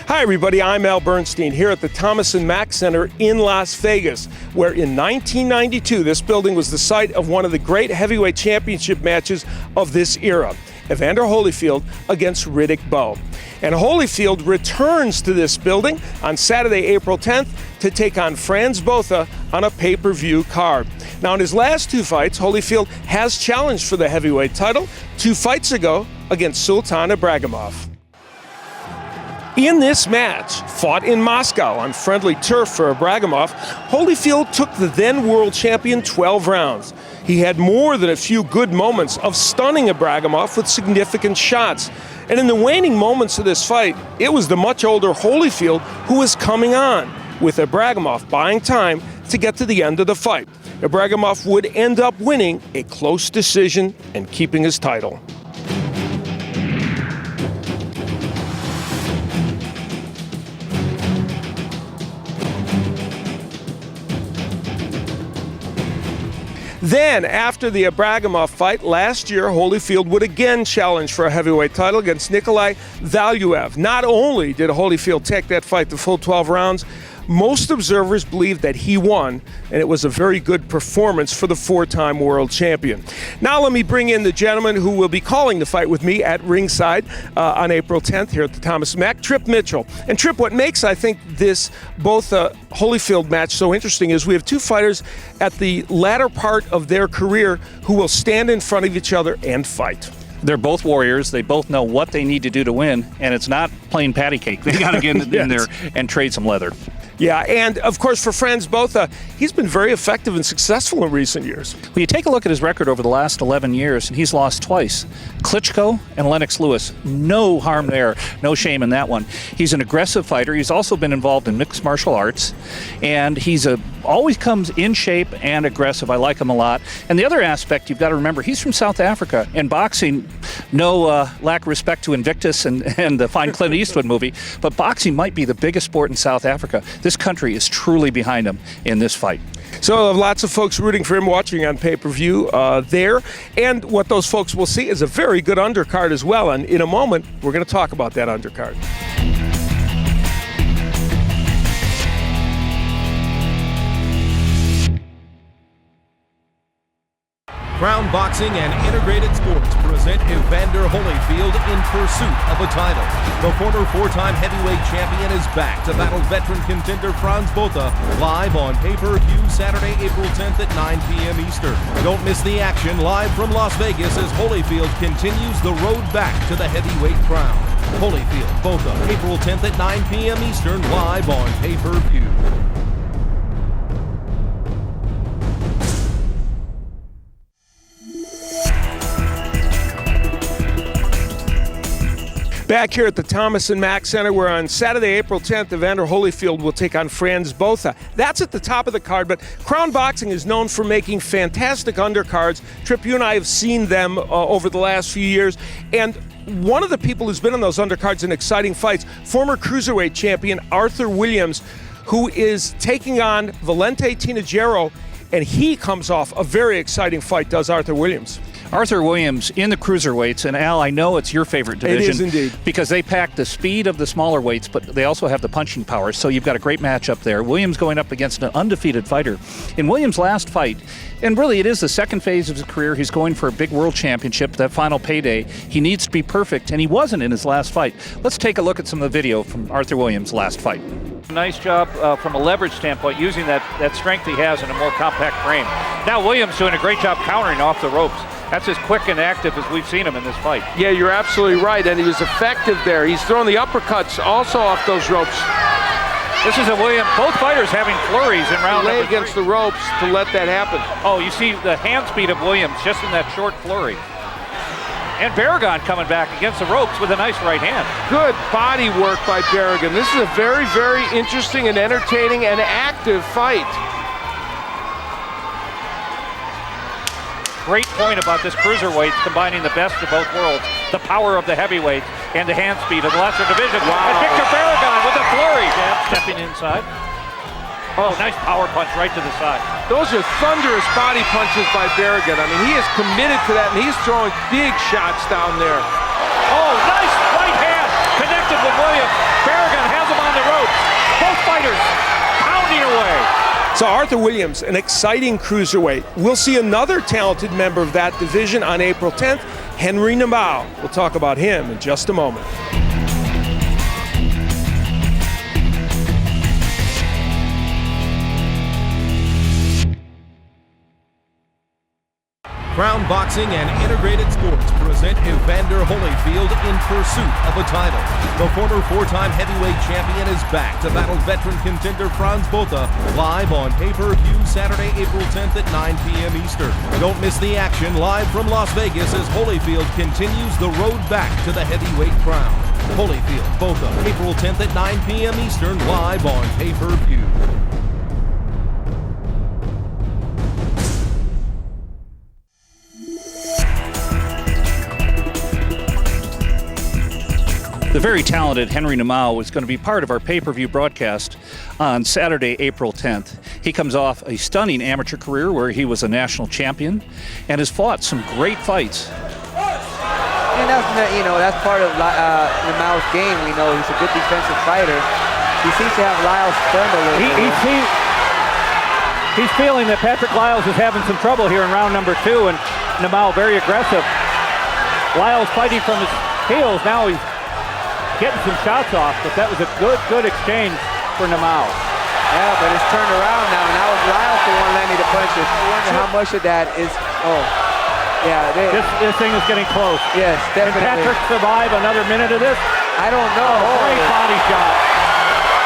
Hi everybody, I'm Al Bernstein here at the Thomas & Mack Center in Las Vegas, where in 1992 this building was the site of one of the great heavyweight championship matches of this era, Evander Holyfield against Riddick Bowe. And Holyfield returns to this building on Saturday, April 10th to take on Franz Botha on a pay-per-view card. Now in his last two fights, Holyfield has challenged for the heavyweight title 2 fights ago against Sultan Ibragimov. In this match, fought in Moscow on friendly turf for Ibragimov, Holyfield took the then world champion 12 rounds. He had more than a few good moments of stunning Ibragimov with significant shots. And in the waning moments of this fight, it was the much older Holyfield who was coming on, with Ibragimov buying time to get to the end of the fight. Ibragimov would end up winning a close decision and keeping his title. Then, after the Ibragimov fight last year, Holyfield would again challenge for a heavyweight title against Nikolai Valuev. Not only did Holyfield take that fight the full 12 rounds, most observers believe that he won, and it was a very good performance for the 4-time world champion. Now let me bring in the gentleman who will be calling the fight with me at ringside on April 10th here at the Thomas & Mack, Trip Mitchell. And Trip, what makes, I think, this Holyfield match so interesting is we have two fighters at the latter part of their career who will stand in front of each other and fight. They're both warriors. They both know what they need to do to win, and it's not plain patty cake. They got to get in there and trade some leather. Yeah, and of course for Franz Botha, he's been very effective and successful in recent years. Well, you take a look at his record over the last 11 years, and he's lost twice. Klitschko and Lennox Lewis. No harm there. No shame in that one. He's an aggressive fighter. He's also been involved in mixed martial arts, and he's always comes in shape and aggressive. I like him a lot. And the other aspect you've got to remember, he's from South Africa. In boxing, no lack of respect to Invictus and the fine Clint Eastwood movie, but boxing might be the biggest sport in South Africa. This country is truly behind him in this fight. So lots of folks rooting for him watching on pay-per-view there. And what those folks will see is a very good undercard as well. And in a moment, we're going to talk about that undercard. Crown Boxing and Integrated Sports present Evander Holyfield in pursuit of a title. The former 4-time heavyweight champion is back to battle veteran contender Franz Botha live on pay-per-view Saturday, April 10th at 9 p.m. Eastern. Don't miss the action live from Las Vegas as Holyfield continues the road back to the heavyweight crown. Holyfield Botha, April 10th at 9 p.m. Eastern, live on pay-per-view. Back here at the Thomas & Mack Center, where on Saturday, April 10th, Evander Holyfield will take on Franz Botha. That's at the top of the card, but Crown Boxing is known for making fantastic undercards. Trip, you and I have seen them over the last few years, and one of the people who's been on those undercards in exciting fights, former cruiserweight champion Arthur Williams, who is taking on Valente Tinajero, and he comes off a very exciting fight, does Arthur Williams. Arthur Williams in the cruiserweights, and Al, I know it's your favorite division. It is indeed. Because they pack the speed of the smaller weights, but they also have the punching power, so you've got a great matchup there. Williams going up against an undefeated fighter. In Williams' last fight, and really it is the second phase of his career, he's going for a big world championship, that final payday. He needs to be perfect, and he wasn't in his last fight. Let's take a look at some of the video from Arthur Williams' last fight. Nice job from a leverage standpoint, using that strength he has in a more compact frame. Now Williams doing a great job countering off the ropes. That's as quick and active as we've seen him in this fight. Yeah, you're absolutely right, and he was effective there. He's throwing the uppercuts also off those ropes. This is a Williams, both fighters having flurries in round lay against the ropes to let that happen. Oh, you see the hand speed of Williams just in that short flurry. And Barragan coming back against the ropes with a nice right hand. Good body work by Barragan. This is a very, very interesting and entertaining and active fight. Great point about this cruiserweight combining the best of both worlds, the power of the heavyweight and the hand speed of the lesser division. Wow. And Victor Barragan with a flurry. Jab stepping inside. Oh, nice power punch right to the side. Those are thunderous body punches by Barragan. I mean, he is committed to that, and he's throwing big shots down there. Oh, nice right hand connected with Williams. Barragan has So Arthur Williams, an exciting cruiserweight. We'll see another talented member of that division on April 10th, Henry Namau. We'll talk about him in just a moment. Crown Boxing and Integrated Sports present Evander Holyfield in pursuit of a title. The former four-time heavyweight champion is back to battle veteran contender Franz Botha live on pay-per-view Saturday, April 10th at 9 p.m. Eastern. Don't miss the action live from Las Vegas as Holyfield continues the road back to the heavyweight crown. Holyfield Botha, April 10th at 9 p.m. Eastern, live on pay-per-view. The very talented Henry Namau is going to be part of our pay-per-view broadcast on Saturday, April 10th. He comes off a stunning amateur career where he was a national champion and has fought some great fights. And that's part of Namau's game. We know he's a good defensive fighter. He seems to have Lyles stunned a little bit. He's feeling that Patrick Lyles is having some trouble here in round number 2, and Namau very aggressive. Lyles fighting from his heels. Now he's getting some shots off, but that was a good exchange for Namau. Yeah, but it's turned around now. Now it's Lyles the one landing the punches. I wonder how much of that is, This thing is getting close. Yes, definitely. Can Patrick survive another minute of this? I don't know. Great body shot.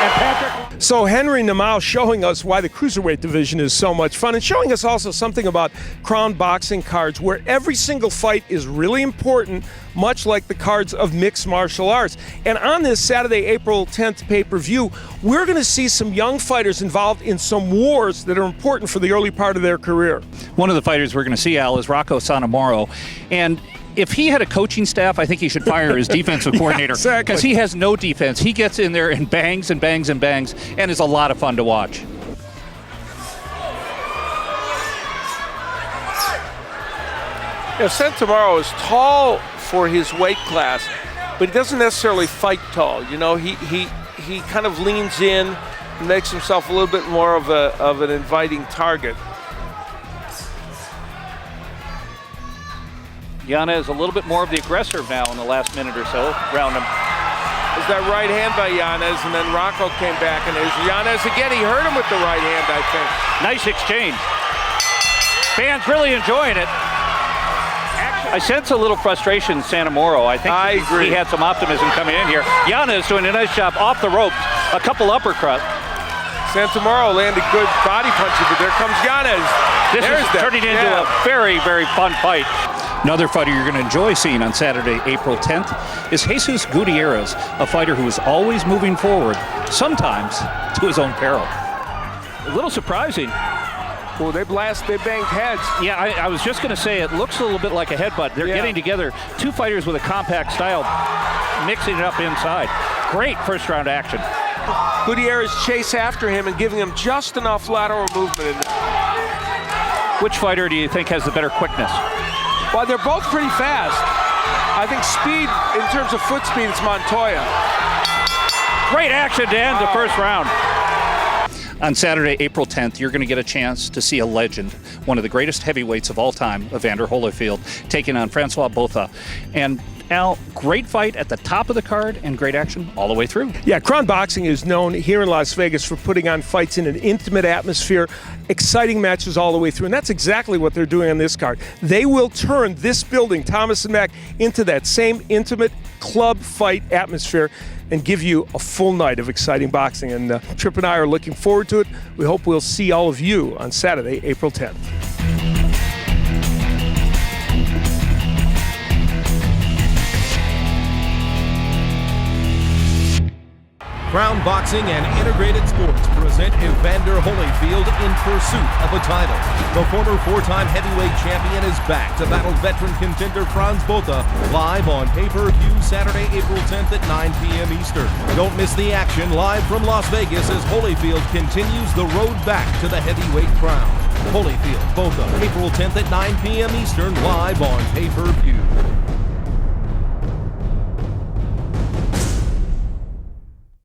And Patrick... So Henry Namau showing us why the cruiserweight division is so much fun, and showing us also something about Crown Boxing cards where every single fight is really important, much like the cards of mixed martial arts. And on this Saturday, April 10th pay-per-view, we're going to see some young fighters involved in some wars that are important for the early part of their career. One of the fighters we're going to see, Al, is Rocco Sanamoro. And if he had a coaching staff, I think he should fire his defensive coordinator. Exactly. Because he has no defense. He gets in there and bangs and bangs and bangs, and is a lot of fun to watch. Santamaro is tall for his weight class, but he doesn't necessarily fight tall. You know, he kind of leans in and makes himself a little bit more of an inviting target. Yanez a little bit more of the aggressor now in the last minute or so around him. There's that right hand by Yanez, and then Rocco came back, and there's Yanez again. He hurt him with the right hand, I think. Nice exchange. Fans really enjoying it. I sense a little frustration in Santamoro. I think I agree. He had some optimism coming in here. Yanez doing a nice job off the ropes, a couple uppercuts. Santamaro landed good body punches, but there comes Yanez. This is turning into a very, very fun fight. Another fighter you're going to enjoy seeing on Saturday, April 10th, is Jesus Gutierrez, a fighter who is always moving forward, sometimes to his own peril. A little surprising. Well, they banged heads. Yeah, I was just going to say, it looks a little bit like a headbutt. They're getting together, two fighters with a compact style, mixing it up inside. Great first round action. Gutierrez chase after him and giving him just enough lateral movement. Which fighter do you think has the better quickness? Well, they're both pretty fast. I think speed, in terms of foot speed, it's Montoya. Great action to end the first round. On Saturday, April 10th, you're going to get a chance to see a legend, one of the greatest heavyweights of all time, Evander Holyfield, taking on Francois Botha. And Al, great fight at the top of the card and great action all the way through. Yeah, Crown Boxing is known here in Las Vegas for putting on fights in an intimate atmosphere, exciting matches all the way through, and that's exactly what they're doing on this card. They will turn this building, Thomas & Mack, into that same intimate club fight atmosphere and give you a full night of exciting boxing. And Tripp and I are looking forward to it. We hope we'll see all of you on Saturday, April 10th. Crown Boxing and Integrated Sports present Evander Holyfield in pursuit of a title. The former four-time heavyweight champion is back to battle veteran contender Franz Botha live on pay-per-view Saturday, April 10th at 9 p.m. Eastern. Don't miss the action live from Las Vegas as Holyfield continues the road back to the heavyweight crown. Holyfield Botha, April 10th at 9 p.m. Eastern, live on pay-per-view.